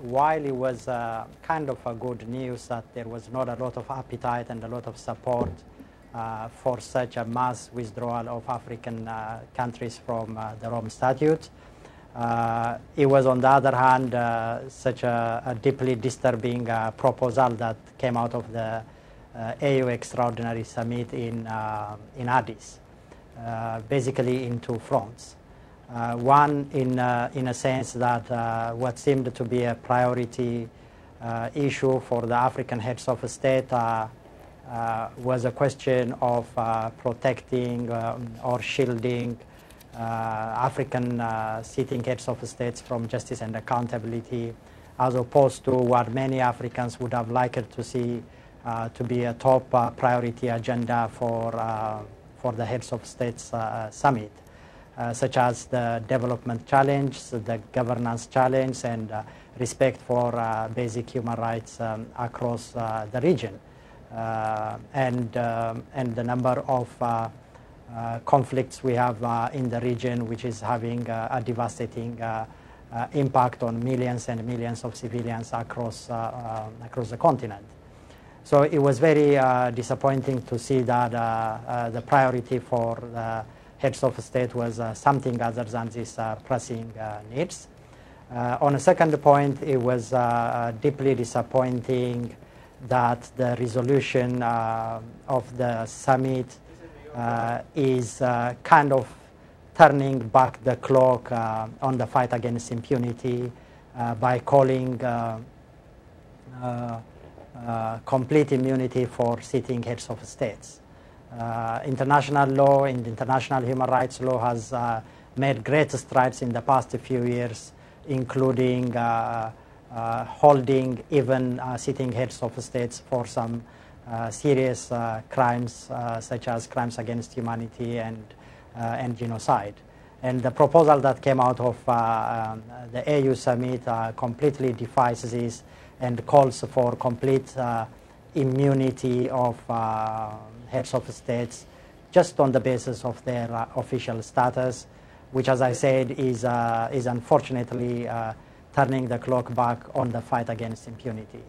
while it was kind of a good news that there was not a lot of appetite and a lot of support for such a mass withdrawal of African countries from the Rome Statute, it was, on the other hand, such a deeply disturbing proposal that came out of the AU Extraordinary Summit in Addis, basically in two fronts. One, in a sense that what seemed to be a priority issue for the African heads of state was a question of protecting or shielding African sitting heads of states from justice and accountability, as opposed to what many Africans would have liked to see to be a top priority agenda for the heads of states summit, such as the development challenge, the governance challenge, and respect for basic human rights across the region, and the number of conflicts we have in the region, which is having a devastating impact on millions and millions of civilians across the continent. So it was very disappointing to see that the priority for the heads of state was something other than these pressing needs. On a second point, it was deeply disappointing that the resolution of the summit is kind of turning back the clock on the fight against impunity by calling complete immunity for sitting heads of states. International law and international human rights law has made great strides in the past few years, including holding even sitting heads of states for some serious crimes, such as crimes against humanity and genocide. And the proposal that came out of the AU summit completely defies this and calls for complete immunity of heads of states just on the basis of their official status, which, as I said, is unfortunately turning the clock back on the fight against impunity.